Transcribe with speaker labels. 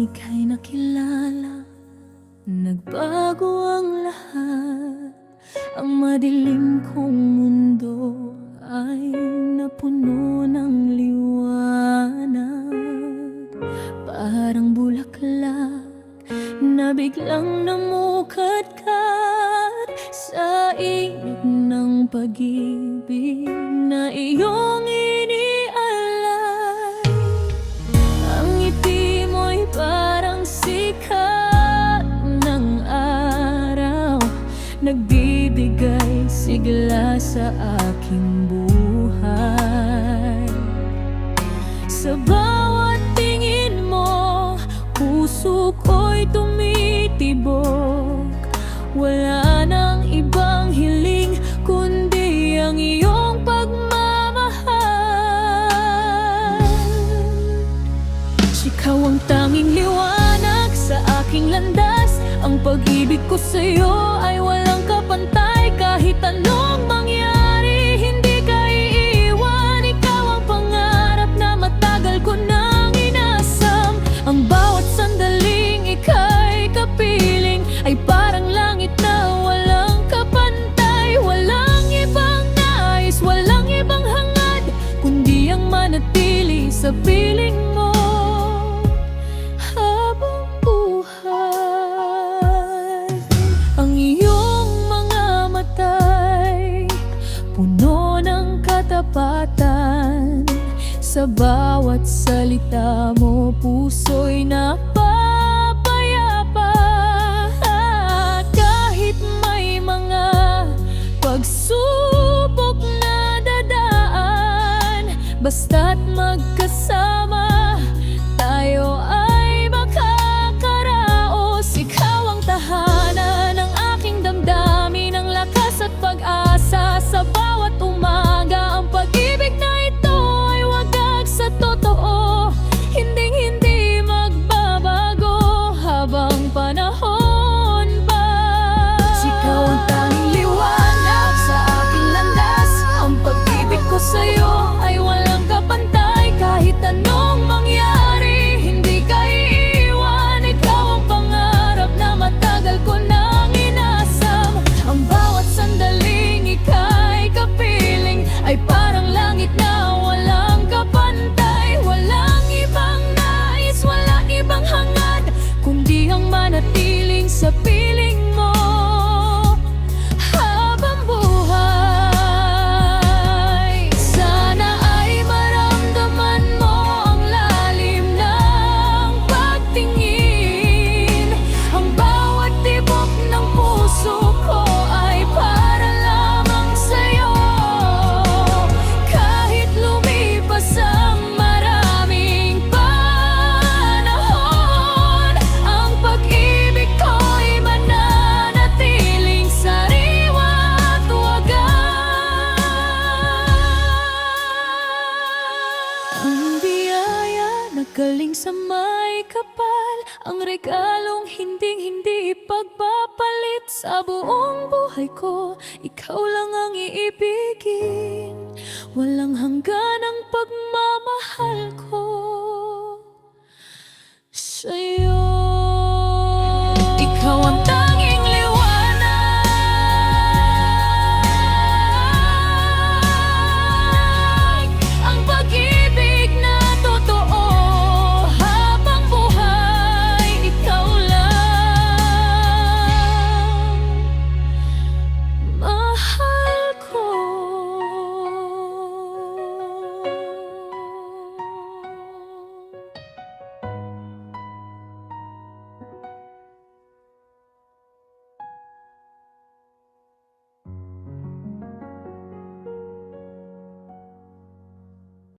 Speaker 1: ika'y nakilala, nagbago ang lahat. Ang madilim kong mundo ay napuno ng liwanag. Parang bulaklak na biglang namukadkad sa init ng pag-ibig na iyong inialay. Ang ngiti mo'y parang sikat ng araw, nagbibigay sigla sa aking buhay. Sa bawat tingin mo, puso ko'y tumitibok. Wala nang ibang hiling kundi ang iyong pagmamahal. Ikaw ang tanging liwanag sa aking landas. Ang pag-ibig ko sa'yo ay walang kapantay. Kahit anong mangyari, hindi ka iiwan. Ikaw ang pangarap na matagal ko nang inasam. Ang bawat sandaling ika'y kapiling ay parang langit na walang kapantay. Walang ibang nais, walang ibang hangad, kundi ang manatili sa piling mo habang buhay. Ang iyong mga mata'y puno ng katapatan. Sa bawat salita mo, puso'y napapayapa. At kahit may mga pagsubok na dadaan, basta't magkasama tayo ay makakaraos. Ikaw ang tahanan ng aking damdamin, ang lakas at pag-asa sa bawat umaga. Ang pag-ibig na ito ay wagas sa totoo, hinding-hindi magbabago habang panahon pa. Ikaw ang tanging liwanag sa aking landas. Ang pag-ibig ko sa'yo ay walang kapantay. Kahit anong mangyari, hindi ka iiwan. Ikaw ang pangarap na matagal ko nang inasam. Ang bawat sandaling ika'y kapiling ay parang langit na walang kapantay. Walang ibang nais, walang ibang hangad, kundi ang manatiling sa piling mo habang buhay. Sana ay maramdaman mo ang lalim ng pagtingin. Ang bawat tibok ng puso ko ay para lamang sa'yo. Kahit lumipas ang maraming panahon, ang pag-ibig ko'y mananatiling sariwa at wagas. Ang biyaya na galing sa may kapal, ang regalong hinding-hindi ipagpapalit. Sa buong buhay ko, ikaw lang ang iibigin. Walang hanggan ang pagmamahal ko sa'yo.